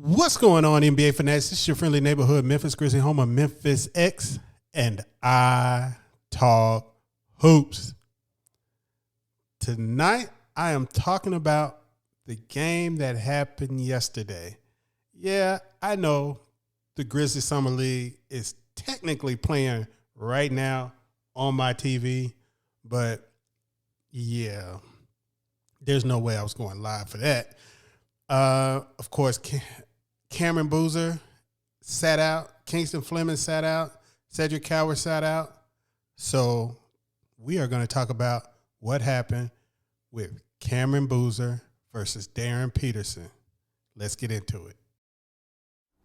What's going on, NBA fanatics? This is your friendly neighborhood Memphis Grizzlies home of MemphisX, and I talk hoops. Tonight, I am talking about the game that happened yesterday. Yeah, I know the Grizzlies Summer League is technically playing right now on my TV, but yeah, there's no way I was going live for that. Of course, Cameron Boozer sat out. Kingston Fleming sat out. Cedric Coward sat out. So we are going to talk about what happened with Cameron Boozer versus Darryn Peterson. Let's get into it.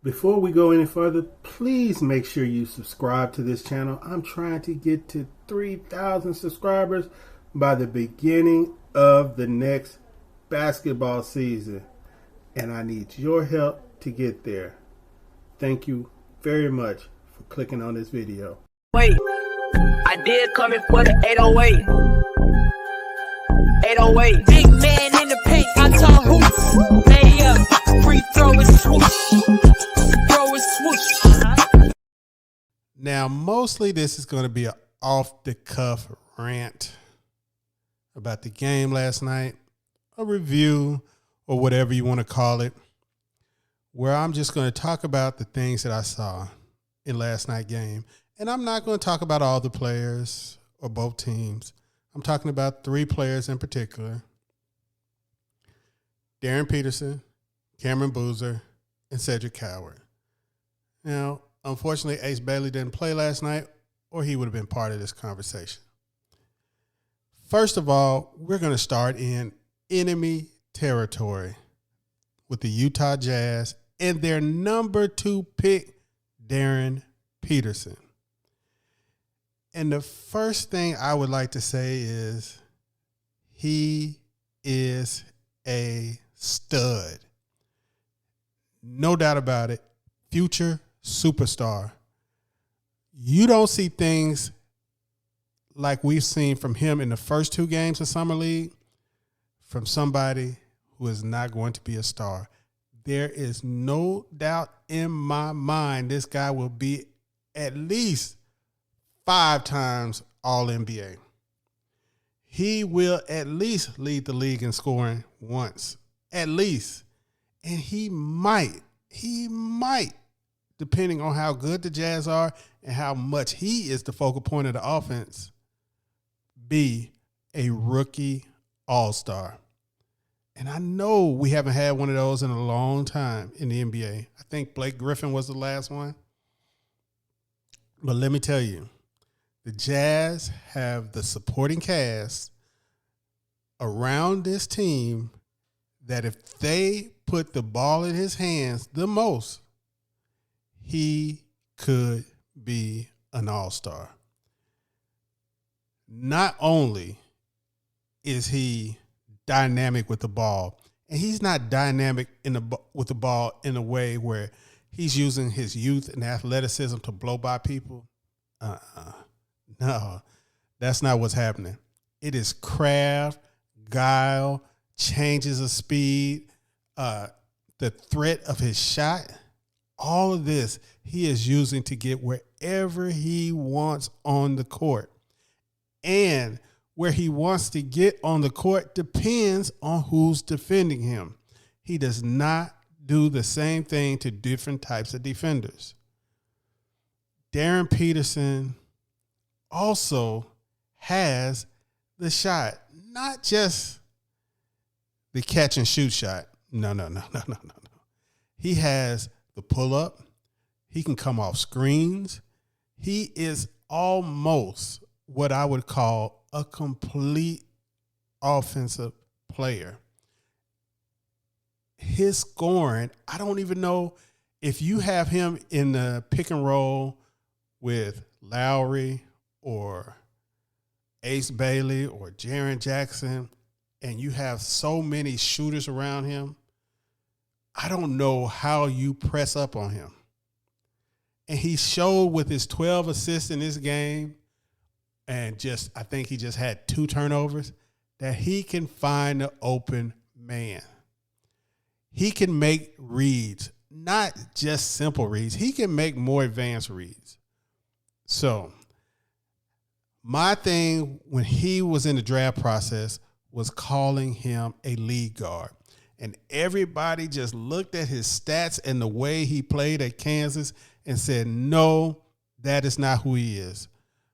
Before we go any further, please make sure you subscribe to this channel. I'm trying to get to 3,000 subscribers by the beginning of the next basketball season, and I need your help to get there. Thank you very much for clicking on this video. Wait, I did come in for the 808. 808. Big man in the paint, I talk hoops. Lay up, free throw and swoosh. Throw and swoosh. Now, mostly this is going to be an off-the-cuff rant about the game last night, a review, or whatever you want to call it, where I'm just going to talk about the things that I saw in last night's game. And I'm not going to talk about all the players or both teams. I'm talking about three players in particular: Darryn Peterson, Cameron Boozer, and Cedric Coward. Now, unfortunately, Ace Bailey didn't play last night, or he would have been part of this conversation. First of all, we're going to start in enemy territory with the Utah Jazz and their number 2 pick, Darryn Peterson. And the first thing I would like to say is he is a stud. No doubt about it. Future superstar. You don't see things like we've seen from him in the first 2 games of Summer League from somebody who is not going to be a star. There is no doubt in my mind this guy will be at least 5 times All-NBA. He will at least lead the league in scoring once, at least. And he might, depending on how good the Jazz are and how much he is the focal point of the offense, be a rookie all-star. And I know we haven't had one of those in a long time in the NBA. I think Blake Griffin was the last one. But let me tell you, the Jazz have the supporting cast around this team that if they put the ball in his hands the most, he could be an all-star. Not only is he dynamic with the ball, and he's not dynamic with the ball in a way where he's using his youth and athleticism to blow by people. No, that's not what's happening. It is craft, guile, changes of speed, the threat of his shot. All of this he is using to get wherever he wants on the court. And where he wants to get on the court depends on who's defending him. He does not do the same thing to different types of defenders. Darryn Peterson also has the shot, not just the catch and shoot shot. No. He has the pull up. He can come off screens. He is almost what I would call a complete offensive player. His scoring, I don't even know if you have him in the pick and roll with Lowry or Ace Bailey or Jaren Jackson, and you have so many shooters around him, I don't know how you press up on him. And he showed with his 12 assists in this game, and I think he just had 2 turnovers, that he can find the open man. He can make reads. not just simple reads. He can make more advanced reads. So my thing when he was in the draft process was calling him a lead guard. And everybody just looked at his stats and the way he played at Kansas and said, no, that is not who he is.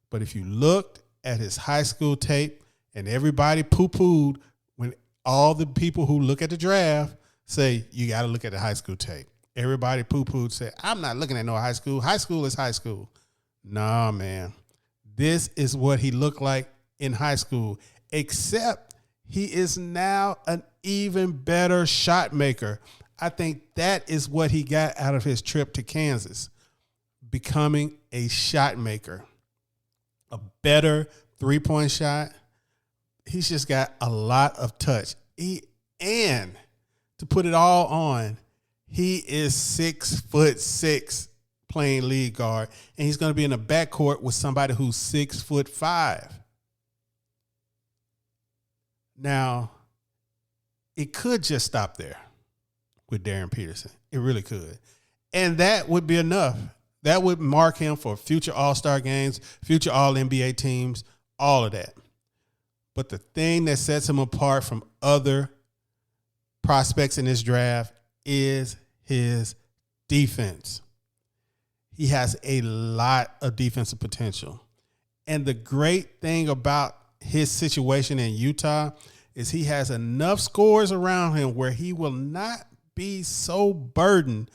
But if you looked at his high school tape, and everybody poo-pooed when all the people who look at the draft say, you got to look at the high school tape. Everybody poo-pooed, said, I'm not looking at no high school. High school is high school. Nah, man. This is what he looked like in high school, except he is now an even better shot maker. I think that is what he got out of his trip to Kansas, becoming a shot maker, a better three-point shot. He's just got a lot of touch. And to put it all on, he is 6'6", playing lead guard, and he's going to be in a backcourt with somebody who's 6'5". Now, it could just stop there with Darryn Peterson. It really could. And that would be enough. That would mark him for future All-Star games, future All-NBA teams, all of that. But the thing that sets him apart from other prospects in this draft is his defense. He has a lot of defensive potential. And the great thing about his situation in Utah is he has enough scores around him where he will not be so burdened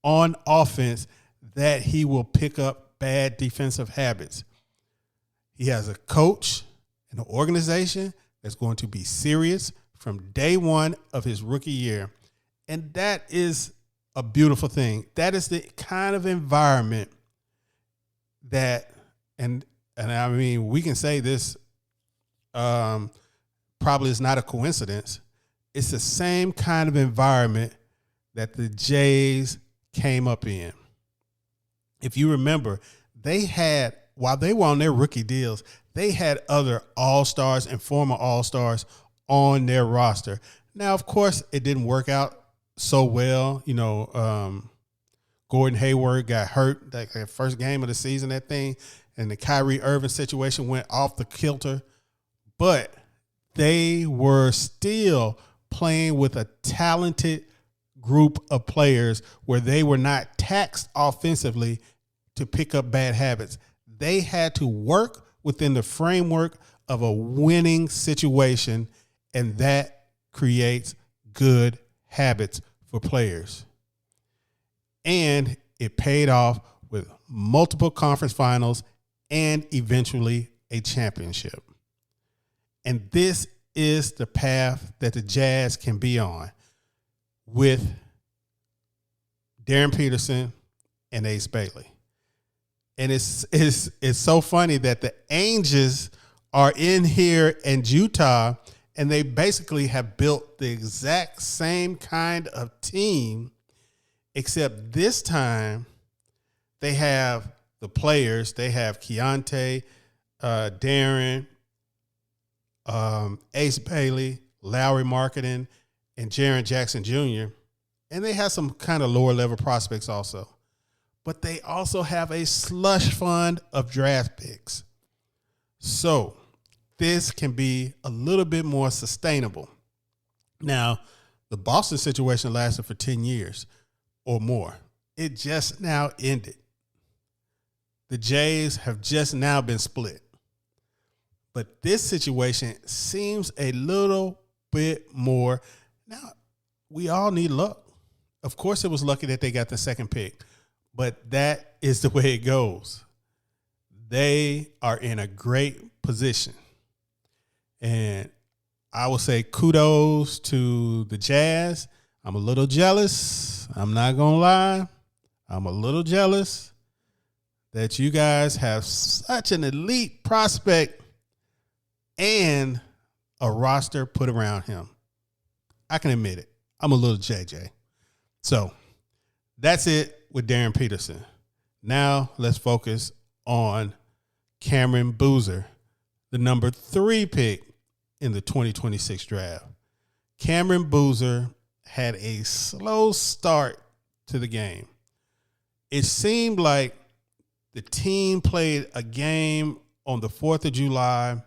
on offense that he will pick up bad defensive habits. He has a coach and an organization that's going to be serious from day one of his rookie year. And that is a beautiful thing. That is the kind of environment that, and I mean, we can say this probably is not a coincidence. It's the same kind of environment that the Jays came up in. If you remember, they had, while they were on their rookie deals, they had other all-stars and former all-stars on their roster. Now, of course, it didn't work out so well. You know, Gordon Hayward got hurt that first game of the season, that thing, and the Kyrie Irving situation went off the kilter. But they were still playing with a talented group of players where they were not taxed offensively to pick up bad habits. They had to work within the framework of a winning situation, and that creates good habits for players. And it paid off with multiple conference finals and eventually a championship. And this is the path that the Jazz can be on with Darryn Peterson and Ace Bailey. And it's so funny that the Angels are in here in Utah, and they basically have built the exact same kind of team, except this time they have the players. They have Keontae, Darren, Ace Bailey, Lowry Marketing, and Jaren Jackson Jr., and they have some kind of lower-level prospects also. But they also have a slush fund of draft picks. So this can be a little bit more sustainable. Now, the Boston situation lasted for 10 years or more. It just now ended. The Jays have just now been split. But this situation seems a little bit more. Now, we all need luck. Of course, it was lucky that they got the second pick. But that is the way it goes. They are in a great position. And I will say kudos to the Jazz. I'm a little jealous. I'm not going to lie. I'm a little jealous that you guys have such an elite prospect and a roster put around him. I can admit it. I'm a little JJ. So that's it with Darryn Peterson. Now let's focus on Cameron Boozer, the number 3 pick in the 2026 draft. Cameron Boozer had a slow start to the game. It seemed like the team played a game on the 4th of July,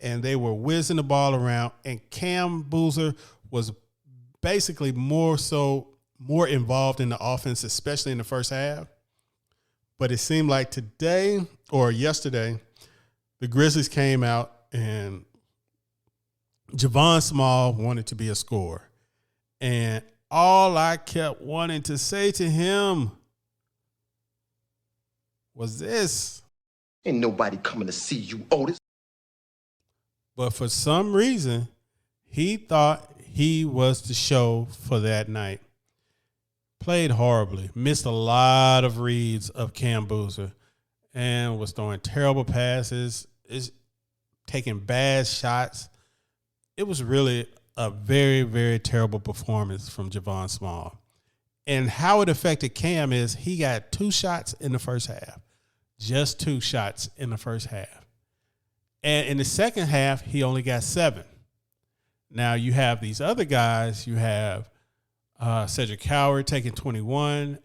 and they were whizzing the ball around, and Cam Boozer was basically more involved in the offense, especially in the first half. But it seemed like today or yesterday, the Grizzlies came out and Javonte Smart wanted to be a scorer. And all I kept wanting to say to him was this. Ain't nobody coming to see you, Otis. But for some reason, he thought he was the show for that night. Played horribly. Missed a lot of reads of Cam Boozer and was throwing terrible passes. Is taking bad shots. It was really a very, very terrible performance from Javonte Smart. And how it affected Cam is he got 2 shots in the first half. Just 2 shots in the first half. And in the second half, he only got 7. Now you have these other guys. You have Cedric Coward taking 21,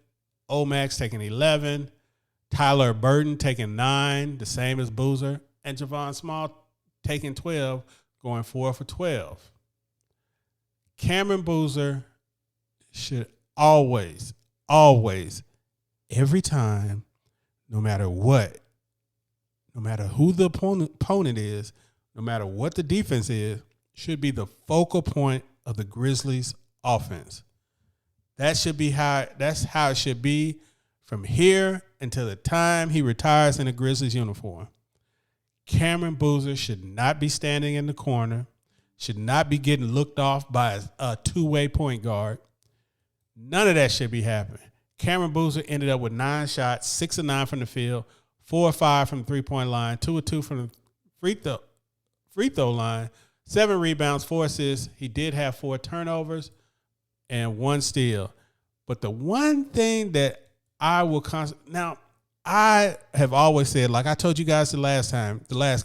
Omax taking 11, Tyler Burton taking 9, the same as Boozer, and Javonte Smart taking 12, going 4 for 12. Cameron Boozer should always, every time, no matter what, no matter who the opponent is, no matter what the defense is, should be the focal point of the Grizzlies offense. That's how it should be from here until the time he retires in a Grizzlies uniform. Cameron Boozer should not be standing in the corner, should not be getting looked off by a two-way point guard. None of that should be happening. Cameron Boozer ended up with 9 shots, 6 of 9 from the field, 4 of 5 from the three-point line, 2 of 2 from the free throw line, 7 rebounds, 4 assists. He did have 4 turnovers and 1 steal. But the one thing that I will now, I have always said, like I told you guys the last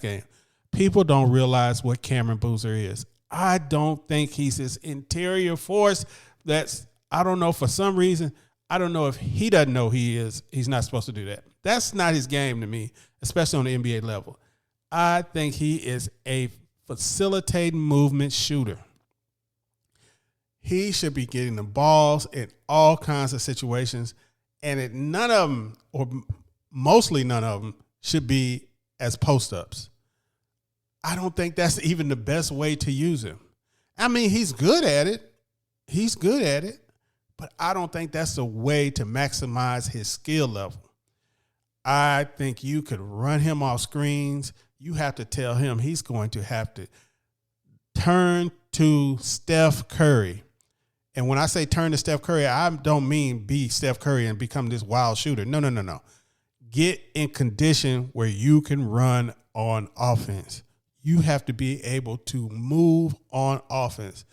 game, people don't realize what Cameron Boozer is. I don't think he's this interior force that's, I don't know, for some reason, I don't know if he doesn't know he is. He's not supposed to do that. That's not his game to me, especially on the NBA level. I think he is a facilitating movement shooter. He should be getting the balls in all kinds of situations, and none of them, or mostly none of them, should be as post-ups. I don't think that's even the best way to use him. I mean, he's good at it. But I don't think that's the way to maximize his skill level. I think you could run him off screens. You have to tell him he's going to have to turn to Steph Curry. And when I say turn to Steph Curry, I don't mean be Steph Curry and become this wild shooter. No. Get in condition where you can run on offense. You have to be able to move on offense.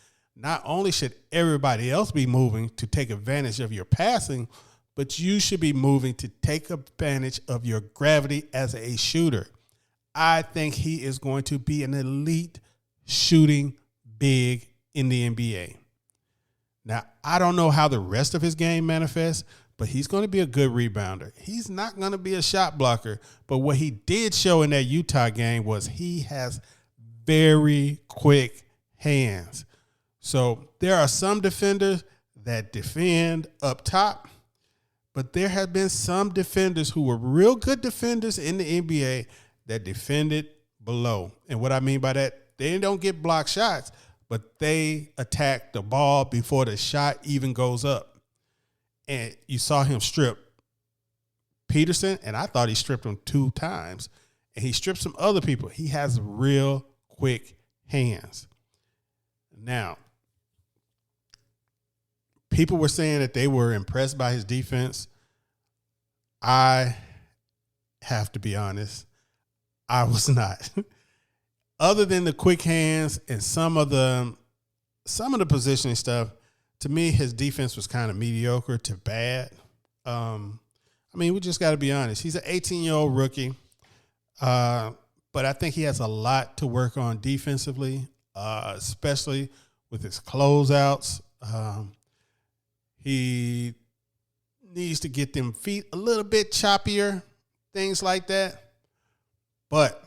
Not only should everybody else be moving to take advantage of your passing, but you should be moving to take advantage of your gravity as a shooter. I think he is going to be an elite shooting big in the NBA. Now, I don't know how the rest of his game manifests, but he's going to be a good rebounder. He's not going to be a shot blocker, but what he did show in that Utah game was he has very quick hands. So there are some defenders that defend up top, but there have been some defenders who were real good defenders in the NBA that defended below. And what I mean by that, they don't get block shots, but they attack the ball before the shot even goes up. And you saw him strip Peterson, and I thought he stripped him 2 times. And he stripped some other people. He has real quick hands. Now, people were saying that they were impressed by his defense. I have to be honest, I was not. Other than the quick hands and some of the positioning stuff, to me, his defense was kind of mediocre to bad. I mean, we just got to be honest. He's an 18-year-old rookie, but I think he has a lot to work on defensively, especially with his closeouts. He needs to get them feet a little bit choppier, things like that. But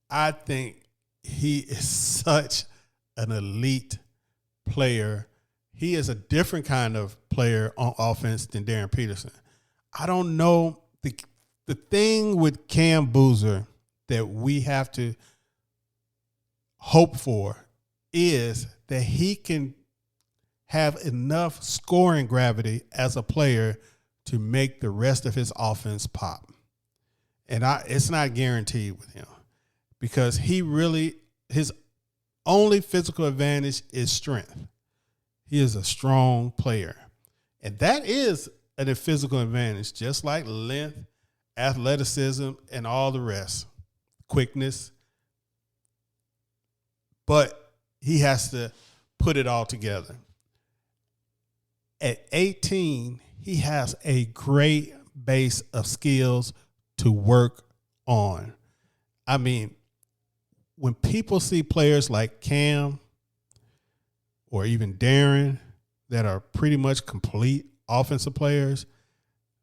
I think he is such an elite player. He is a different kind of player on offense than Darryn Peterson. I don't know. The thing with Cam Boozer that we have to hope for is that he can have enough scoring gravity as a player to make the rest of his offense pop. And it's not guaranteed with him because his only physical advantage is strength. He is a strong player. And that is a physical advantage, just like length, athleticism, and all the rest, quickness. But he has to put it all together. At 18, he has a great base of skills to work on. I mean, when people see players like Cam or even Darryn that are pretty much complete offensive players,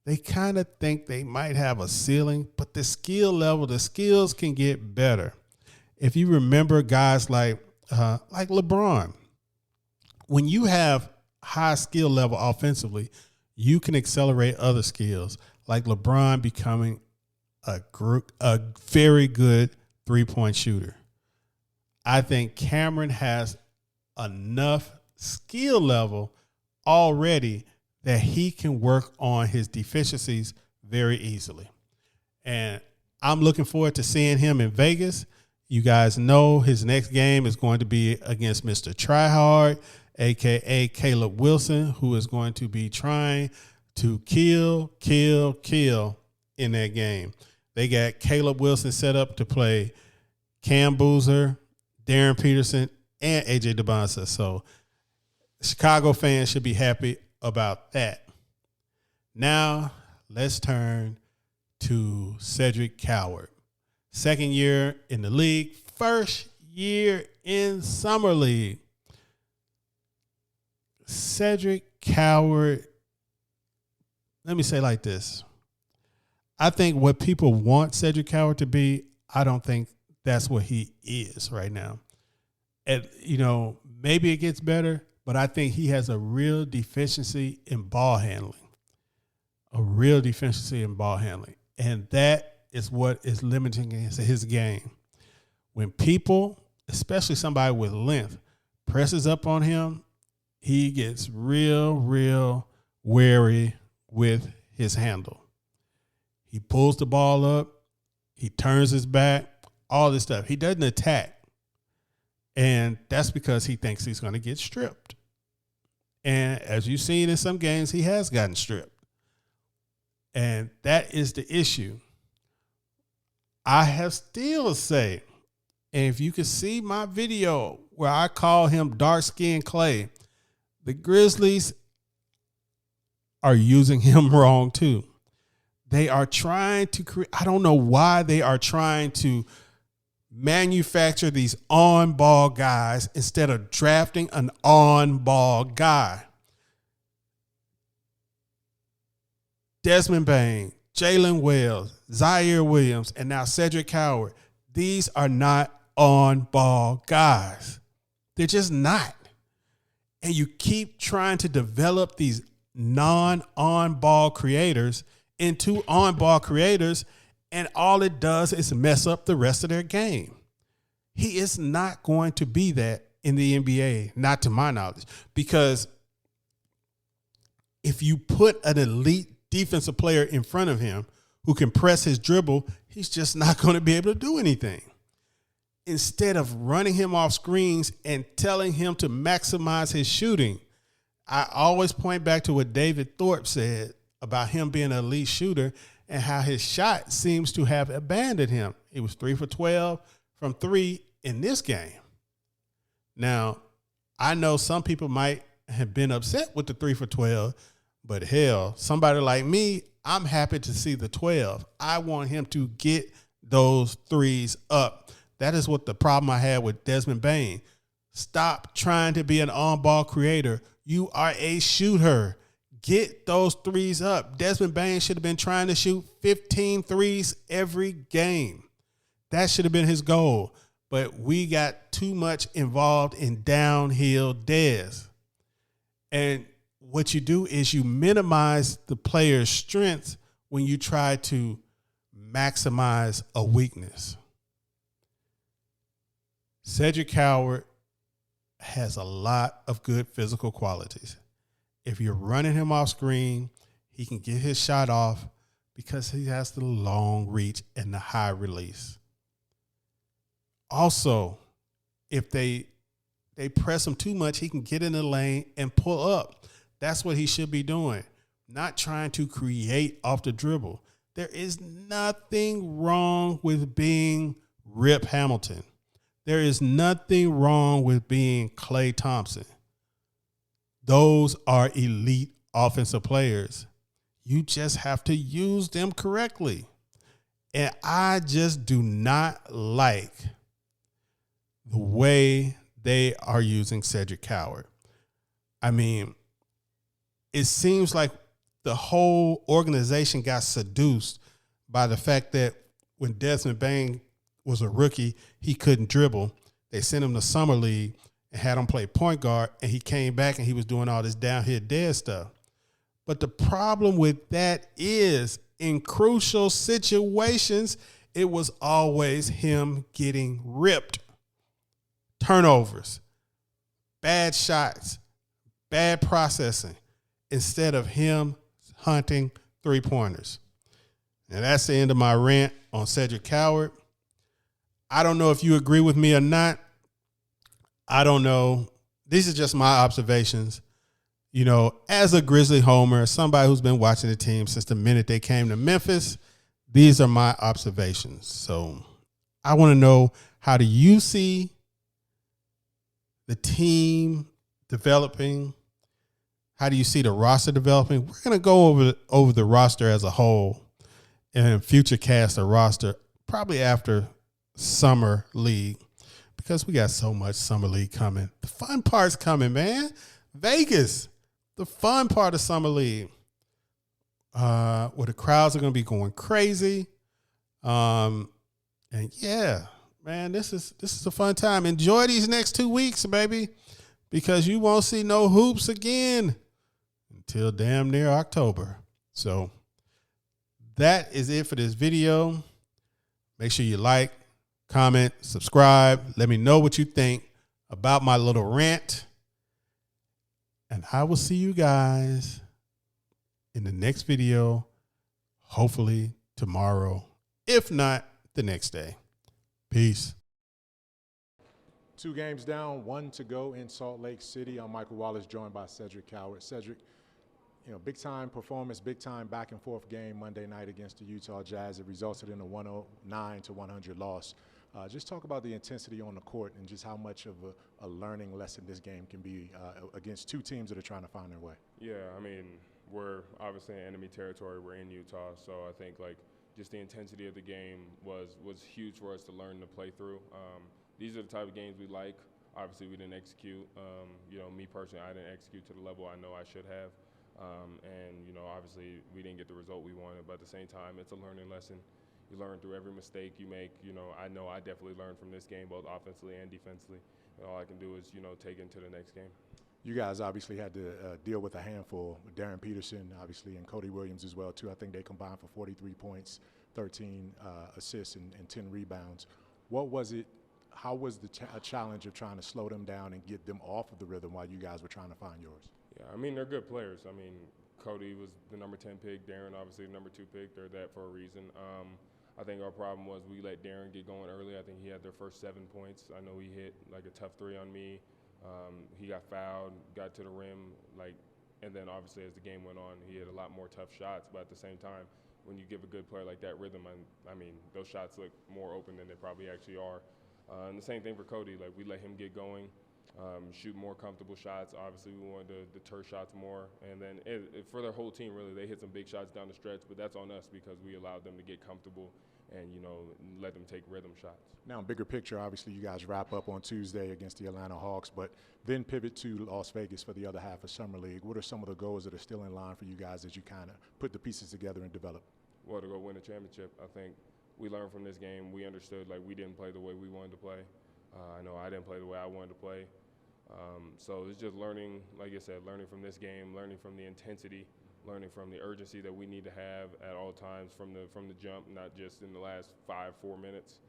they kind of think they might have a ceiling, but the skill level, the skills can get better. If you remember guys like LeBron, when you have high skill level offensively, you can accelerate other skills, like LeBron becoming a very good three-point shooter. I think Cameron has enough skill level already that he can work on his deficiencies very easily. And I'm looking forward to seeing him in Vegas. You guys know his next game is going to be against Mr. Tryhard, a.k.a. Caleb Wilson, who is going to be trying to kill in that game. They got Caleb Wilson set up to play Cam Boozer, Darryn Peterson, and A.J. DeBonsa. So Chicago fans should be happy about that. Now let's turn to Cedric Coward. Second year in the league, first year in Summer League. Cedric Coward, let me say it like this. I think what people want Cedric Coward to be, I don't think that's what he is right now. And, maybe it gets better, but I think he has a real deficiency in ball handling. And that is what is limiting his game. When people, especially somebody with length, presses up on him, he gets real wary with his handle. He pulls the ball up. He turns his back, all this stuff. He doesn't attack. And that's because he thinks he's going to get stripped. And as you've seen in some games, he has gotten stripped. And that is the issue. I have still say, and if you can see my video where I call him dark-skinned Clay, the Grizzlies are using him wrong too. They are trying to create, I don't know why they are trying to manufacture these on-ball guys instead of drafting an on-ball guy. Desmond Bane, Jalen Wells, Ziaire Williams, and now Cedric Coward. These are not on-ball guys. They're just not. And you keep trying to develop these non-on-ball creators into on-ball creators, and all it does is mess up the rest of their game. He is not going to be that in the NBA, not to my knowledge, because if you put an elite defensive player in front of him who can press his dribble, he's just not going to be able to do anything. Instead of running him off screens and telling him to maximize his shooting, I always point back to what David Thorpe said about him being an elite shooter and how his shot seems to have abandoned him. He was 3 for 12 from 3 in this game. Now, I know some people might have been upset with the 3 for 12, but hell, somebody like me, I'm happy to see the 12. I want him to get those threes up. That is what the problem I had with Desmond Bane. Stop trying to be an on-ball creator. You are a shooter. Get those threes up. Desmond Bane should have been trying to shoot 15 threes every game. That should have been his goal. But we got too much involved in downhill Des. And what you do is you minimize the player's strengths when you try to maximize a weakness. Cedric Coward has a lot of good physical qualities. If you're running him off screen, he can get his shot off because he has the long reach and the high release. Also, if they press him too much, he can get in the lane and pull up. That's what he should be doing, not trying to create off the dribble. There is nothing wrong with being Rip Hamilton. There is nothing wrong with being Klay Thompson. Those are elite offensive players. You just have to use them correctly. And I just do not like the way they are using Cedric Coward. I mean, it seems like the whole organization got seduced by the fact that when Desmond Bane was a rookie, he couldn't dribble. They sent him to Summer League and had him play point guard, and he came back and he was doing all this downhill dead stuff. But the problem with that is in crucial situations, it was always him getting ripped. Turnovers, bad shots, bad processing, instead of him hunting three-pointers. And that's the end of my rant on Cedric Coward. I don't know if you agree with me or not. I don't know. These are just my observations. You know, as a Grizzly homer, somebody who's been watching the team since the minute they came to Memphis, these are my observations. So I want to know, how do you see the team developing? How do you see the roster developing? We're going to go over the roster as a whole and future cast the roster probably after Summer League, because we got so much Summer League coming. The fun part's coming, man. Vegas, the fun part of Summer League, where the crowds are going to be going crazy. And yeah, man, this is a fun time. Enjoy these next 2 weeks, baby, because you won't see no hoops again until damn near October. So that is it for this video. Make sure you like, comment, subscribe. Let me know what you think about my little rant. And I will see you guys in the next video, hopefully tomorrow, if not the next day. Peace. 2 games down, 1 to go in Salt Lake City. I'm Michael Wallace, joined by Cedric Coward. Cedric, you know, big-time performance, big-time back-and-forth game Monday night against the Utah Jazz. It resulted in a 109-100 loss. Just talk about the intensity on the court and just how much of a learning lesson this game can be against 2 teams that are trying to find their way. Yeah, I mean, we're obviously in enemy territory. We're in Utah, so I think like just the intensity of the game was huge for us to learn to play through. These are the type of games we like. Obviously, we didn't execute. You know, me personally, I didn't execute to the level I know I should have. And, you know, obviously we didn't get the result we wanted, but at the same time, it's a learning lesson. You learn through every mistake you make. You know I definitely learned from this game, both offensively and defensively. And all I can do is, you know, take it into the next game. You guys obviously had to deal with a handful. Darryn Peterson, obviously, and Cody Williams as well, too. I think they combined for 43 points, 13 assists, and 10 rebounds. What was it? How was the challenge of trying to slow them down and get them off of the rhythm while you guys were trying to find yours? Yeah, I mean, they're good players. I mean, Cody was the number 10 pick. Darryn, obviously, the number 2 pick. They're that for a reason. I think our problem was we let Darryn get going early. I think he had their first 7 points. I know he hit like a tough 3 on me. He got fouled, got to the rim, and then obviously as the game went on, he had a lot more tough shots. But at the same time, when you give a good player like that rhythm, I mean, those shots look more open than they probably actually are. And the same thing for Cody. Like, we let him get going. shoot more comfortable shots. Obviously, we wanted to deter shots more. And then for their whole team, really, they hit some big shots down the stretch, but that's on us because we allowed them to get comfortable and, let them take rhythm shots. Now, bigger picture, obviously, you guys wrap up on Tuesday against the Atlanta Hawks, but then pivot to Las Vegas for the other half of Summer League. What are some of the goals that are still in line for you guys as you kind of put the pieces together and develop? Well, to go win a championship. I think we learned from this game. We understood, we didn't play the way we wanted to play. I know I didn't play the way I wanted to play. So it's just learning, like I said, learning from this game, learning from the intensity, learning from the urgency that we need to have at all times from the jump, not just in the last 4 minutes.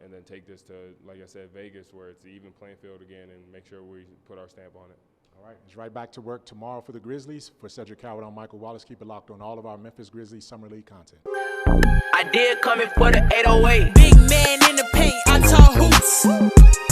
And then take this to, like I said, Vegas, where it's an even playing field again, and make sure we put our stamp on it. All right, it's right back to work tomorrow for the Grizzlies. For Cedric Coward, I'm Michael Wallace. Keep it locked on all of our Memphis Grizzlies Summer League content. I did coming for the 808. Big man in the paint, I talk hoops.